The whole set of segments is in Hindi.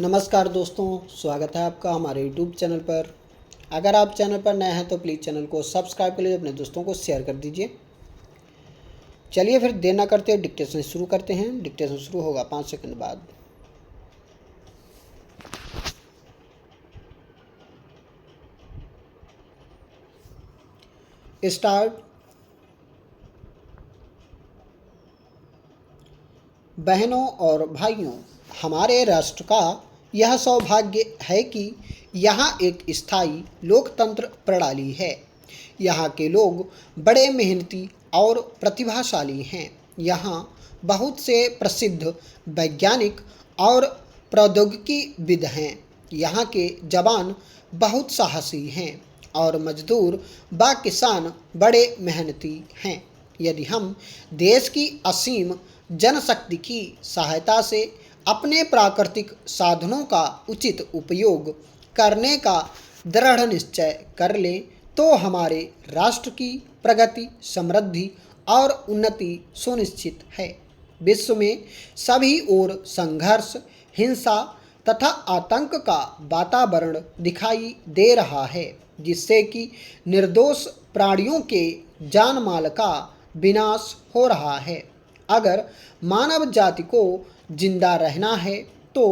नमस्कार दोस्तों, स्वागत है आपका हमारे YouTube चैनल पर। अगर आप चैनल पर नए हैं तो प्लीज़ चैनल को सब्सक्राइब कर लीजिए, अपने दोस्तों को शेयर कर दीजिए। चलिए फिर देर ना करते डिक्टेशन शुरू करते हैं। डिक्टेशन शुरू होगा 5 सेकंड बाद। स्टार्ट। बहनों और भाइयों, हमारे राष्ट्र का यह सौभाग्य है कि यहाँ एक स्थायी लोकतंत्र प्रणाली है। यहाँ के लोग बड़े मेहनती और प्रतिभाशाली हैं। यहाँ बहुत से प्रसिद्ध वैज्ञानिक और प्रौद्योगिकीविद हैं। यहाँ के जवान बहुत साहसी हैं और मजदूर व किसान बड़े मेहनती हैं। यदि हम देश की असीम जनशक्ति की सहायता से अपने प्राकृतिक साधनों का उचित उपयोग करने का दृढ़ निश्चय कर लें तो हमारे राष्ट्र की प्रगति, समृद्धि और उन्नति सुनिश्चित है। विश्व में सभी ओर संघर्ष, हिंसा तथा आतंक का वातावरण दिखाई दे रहा है, जिससे कि निर्दोष प्राणियों के जान माल का विनाश हो रहा है। अगर मानव जाति को जिंदा रहना है तो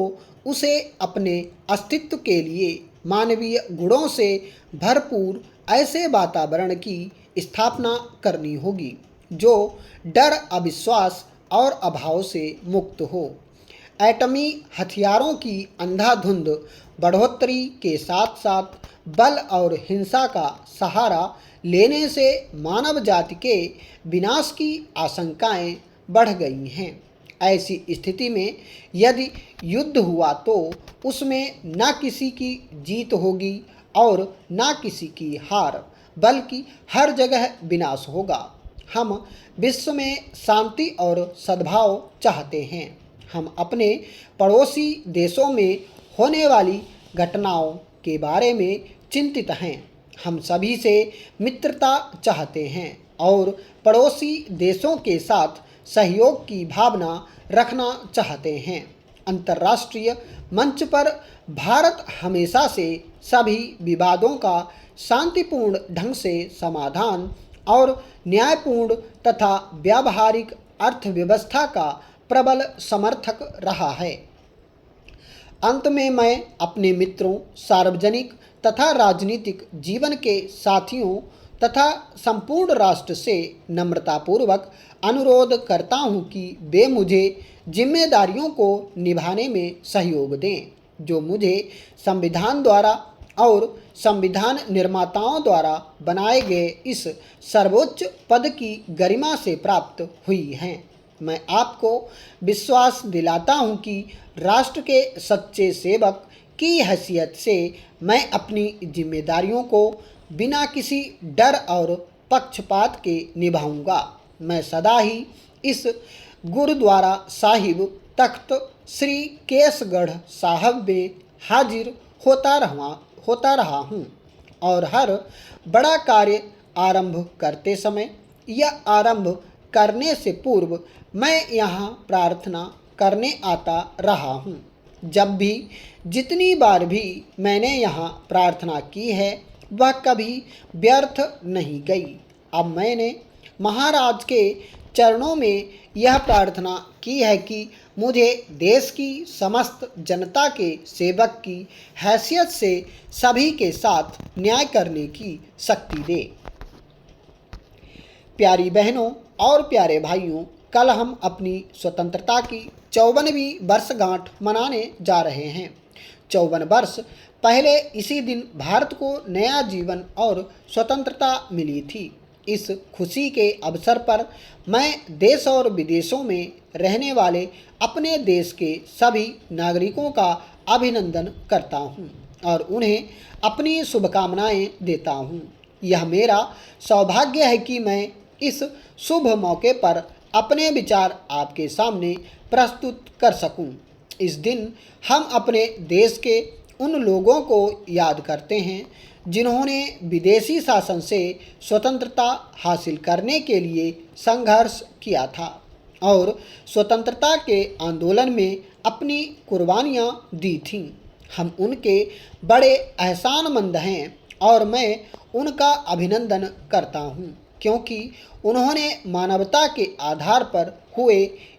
उसे अपने अस्तित्व के लिए मानवीय गुणों से भरपूर ऐसे वातावरण की स्थापना करनी होगी जो डर, अविश्वास और अभाव से मुक्त हो। एटमी हथियारों की अंधाधुंध बढ़ोतरी के साथ साथ बल और हिंसा का सहारा लेने से मानव जाति के विनाश की आशंकाएं बढ़ गई हैं। ऐसी स्थिति में यदि युद्ध हुआ तो उसमें न किसी की जीत होगी और न किसी की हार, बल्कि हर जगह विनाश होगा। हम विश्व में शांति और सद्भाव चाहते हैं। हम अपने पड़ोसी देशों में होने वाली घटनाओं के बारे में चिंतित हैं। हम सभी से मित्रता चाहते हैं और पड़ोसी देशों के साथ सहयोग की भावना रखना चाहते हैं। अंतर्राष्ट्रीय मंच पर भारत हमेशा से सभी विवादों का शांतिपूर्ण ढंग से समाधान और न्यायपूर्ण तथा व्यावहारिक अर्थव्यवस्था का प्रबल समर्थक रहा है। अंत में मैं अपने मित्रों, सार्वजनिक तथा राजनीतिक जीवन के साथियों तथा संपूर्ण राष्ट्र से नम्रतापूर्वक अनुरोध करता हूं कि वे मुझे जिम्मेदारियों को निभाने में सहयोग दें, जो मुझे संविधान द्वारा और संविधान निर्माताओं द्वारा बनाए गए इस सर्वोच्च पद की गरिमा से प्राप्त हुई हैं। मैं आपको विश्वास दिलाता हूं कि राष्ट्र के सच्चे सेवक की हैसियत से मैं अपनी जिम्मेदारियों को बिना किसी डर और पक्षपात के निभाऊंगा। मैं सदा ही इस गुरुद्वारा साहिब तख्त श्री केसगढ़ साहब में हाजिर होता रहा हूँ और हर बड़ा कार्य आरंभ करते समय या आरंभ करने से पूर्व मैं यहाँ प्रार्थना करने आता रहा हूँ। जब भी जितनी बार भी मैंने यहाँ प्रार्थना की है वह कभी व्यर्थ नहीं गई। अब मैंने महाराज के चरणों में यह प्रार्थना की है कि मुझे देश की समस्त जनता के सेवक की हैसियत से सभी के साथ न्याय करने की शक्ति दे। प्यारी बहनों और प्यारे भाइयों, कल हम अपनी स्वतंत्रता की 54वीं वर्षगांठ मनाने जा रहे हैं। 54 वर्ष पहले इसी दिन भारत को नया जीवन और स्वतंत्रता मिली थी। इस खुशी के अवसर पर मैं देश और विदेशों में रहने वाले अपने देश के सभी नागरिकों का अभिनंदन करता हूं और उन्हें अपनी शुभकामनाएं देता हूं। यह मेरा सौभाग्य है कि मैं इस शुभ मौके पर अपने विचार आपके सामने प्रस्तुत कर सकूं। इस दिन हम अपने देश के उन लोगों को याद करते हैं जिन्होंने विदेशी शासन से स्वतंत्रता हासिल करने के लिए संघर्ष किया था और स्वतंत्रता के आंदोलन में अपनी कुर्बानियाँ दी थीं। हम उनके बड़े एहसानमंद हैं और मैं उनका अभिनंदन करता हूँ, क्योंकि उन्होंने मानवता के आधार पर हुए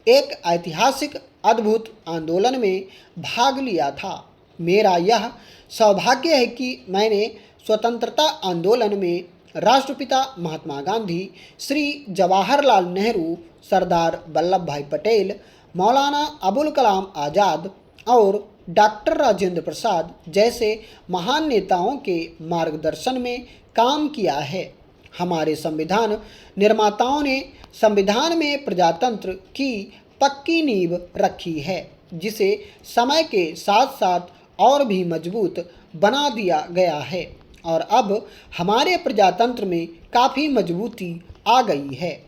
एक ऐतिहासिक अद्भुत आंदोलन में भाग लिया था। मेरा यह सौभाग्य है कि मैंने स्वतंत्रता आंदोलन में राष्ट्रपिता महात्मा गांधी, श्री जवाहरलाल नेहरू, सरदार वल्लभ भाई पटेल, मौलाना अबुल कलाम आज़ाद और डॉक्टर राजेंद्र प्रसाद जैसे महान नेताओं के मार्गदर्शन में काम किया है। हमारे संविधान निर्माताओं ने संविधान में प्रजातंत्र की पक्की नींव रखी है, जिसे समय के साथ साथ और भी मजबूत बना दिया गया है और अब हमारे प्रजातंत्र में काफ़ी मजबूती आ गई है।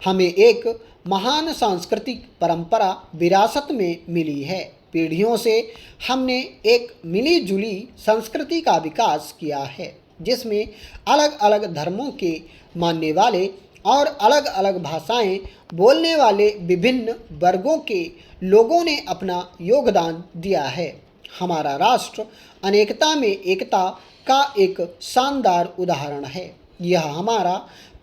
हमें एक महान सांस्कृतिक परंपरा विरासत में मिली है। पीढ़ियों से हमने एक मिली जुली संस्कृति का विकास किया है, जिसमें अलग अलग धर्मों के मानने वाले और अलग अलग भाषाएं बोलने वाले विभिन्न वर्गों के लोगों ने अपना योगदान दिया है। हमारा राष्ट्र अनेकता में एकता का एक शानदार उदाहरण है। यह हमारा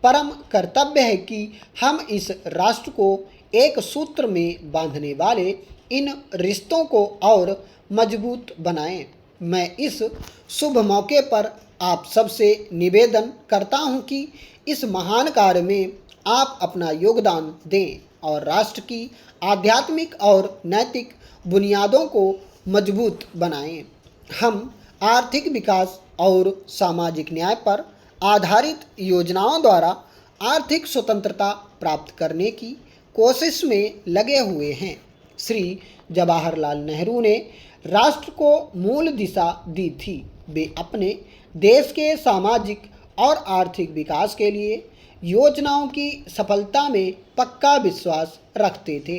परम कर्तव्य है कि हम इस राष्ट्र को एक सूत्र में बांधने वाले इन रिश्तों को और मजबूत बनाएं। मैं इस शुभ मौके पर आप सबसे निवेदन करता हूं कि इस महान कार्य में आप अपना योगदान दें और राष्ट्र की आध्यात्मिक और नैतिक बुनियादों को मजबूत बनाएं। हम आर्थिक विकास और सामाजिक न्याय पर आधारित योजनाओं द्वारा आर्थिक स्वतंत्रता प्राप्त करने की कोशिश में लगे हुए हैं। श्री जवाहरलाल नेहरू ने राष्ट्र को मूल दिशा दी थी। वे अपने देश के सामाजिक और आर्थिक विकास के लिए योजनाओं की सफलता में पक्का विश्वास रखते थे।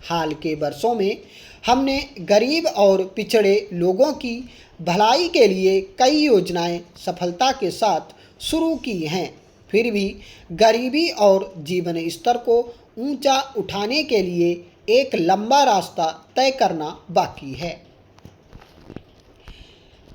हाल के वर्षों में हमने गरीब और पिछड़े लोगों की भलाई के लिए कई योजनाएं सफलता के साथ शुरू की हैं। फिर भी गरीबी और जीवन स्तर को ऊंचा उठाने के लिए एक लंबा रास्ता तय करना बाकी है।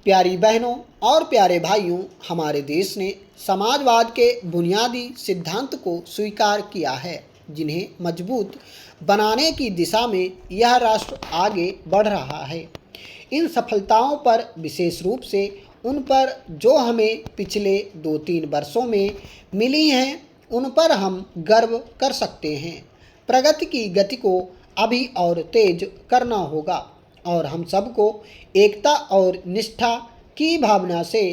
प्यारी बहनों और प्यारे भाइयों, हमारे देश ने समाजवाद के बुनियादी सिद्धांत को स्वीकार किया है, जिन्हें मजबूत बनाने की दिशा में यह राष्ट्र आगे बढ़ रहा है। इन सफलताओं पर, विशेष रूप से उन पर जो हमें पिछले 2-3 वर्षों में मिली हैं, उन पर हम गर्व कर सकते हैं। प्रगति की गति को अभी और तेज करना होगा और हम सबको एकता और निष्ठा की भावना से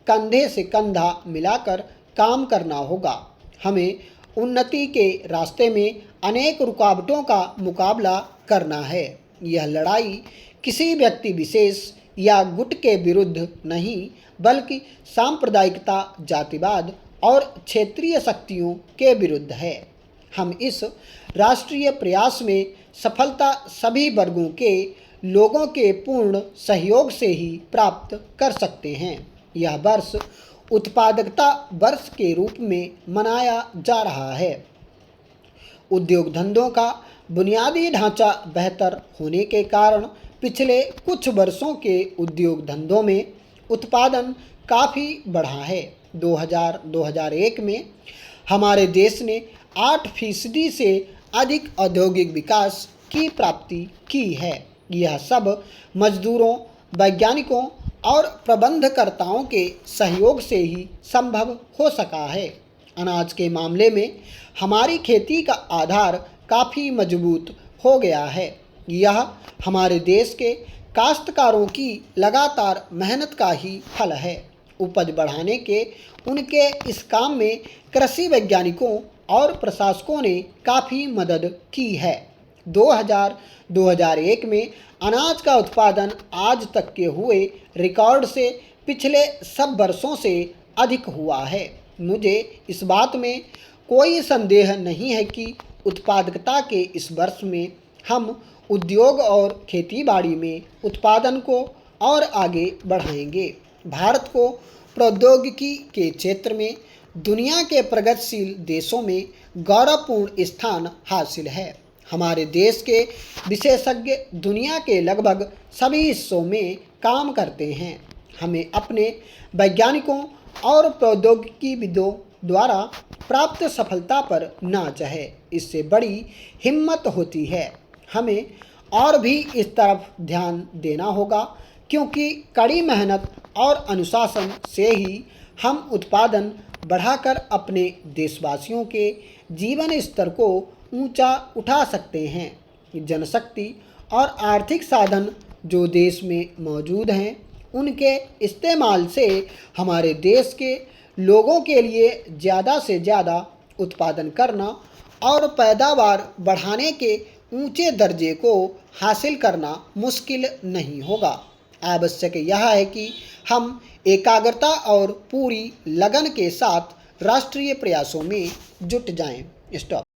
कंधा मिलाकर काम करना होगा। हमें उन्नति के रास्ते में अनेक रुकावटों का मुकाबला करना है। यह लड़ाई किसी व्यक्ति विशेष या गुट के विरुद्ध नहीं, बल्कि सांप्रदायिकता, जातिवाद और क्षेत्रीय शक्तियों के विरुद्ध है। हम इस राष्ट्रीय प्रयास में सफलता सभी वर्गों के लोगों के पूर्ण सहयोग से ही प्राप्त कर सकते हैं। यह वर्ष उत्पादकता वर्ष के रूप में मनाया जा रहा है। उद्योग धंधों का बुनियादी ढांचा बेहतर होने के कारण पिछले कुछ वर्षों के उद्योग धंधों में उत्पादन काफ़ी बढ़ा है। 2000-2001 में हमारे देश ने 8% से अधिक औद्योगिक विकास की प्राप्ति की है। यह सब मजदूरों, वैज्ञानिकों और प्रबंधकर्ताओं के सहयोग से ही संभव हो सका है। अनाज के मामले में हमारी खेती का आधार काफ़ी मजबूत हो गया है। यह हमारे देश के काश्तकारों की लगातार मेहनत का ही फल है। उपज बढ़ाने के उनके इस काम में कृषि वैज्ञानिकों और प्रशासकों ने काफ़ी मदद की है। 2000-2001 में अनाज का उत्पादन आज तक के हुए रिकॉर्ड से पिछले सब वर्षों से अधिक हुआ है। मुझे इस बात में कोई संदेह नहीं है कि उत्पादकता के इस वर्ष में हम उद्योग और खेतीबाड़ी में उत्पादन को और आगे बढ़ाएंगे। भारत को प्रौद्योगिकी के क्षेत्र में दुनिया के प्रगतिशील देशों में गौरवपूर्ण स्थान हासिल है। हमारे देश के विशेषज्ञ दुनिया के लगभग सभी हिस्सों में काम करते हैं। हमें अपने वैज्ञानिकों और प्रौद्योगिकीविदों द्वारा प्राप्त सफलता पर नाज है, इससे बड़ी हिम्मत होती है। हमें और भी इस तरफ ध्यान देना होगा, क्योंकि कड़ी मेहनत और अनुशासन से ही हम उत्पादन बढ़ाकर अपने देशवासियों के जीवन स्तर को ऊंचा उठा सकते हैं। जनशक्ति और आर्थिक साधन जो देश में मौजूद हैं, उनके इस्तेमाल से हमारे देश के लोगों के लिए ज़्यादा से ज़्यादा उत्पादन करना और पैदावार बढ़ाने के ऊंचे दर्जे को हासिल करना मुश्किल नहीं होगा। आवश्यक यह है कि हम एकाग्रता और पूरी लगन के साथ राष्ट्रीय प्रयासों में जुट जाएं। स्टॉप।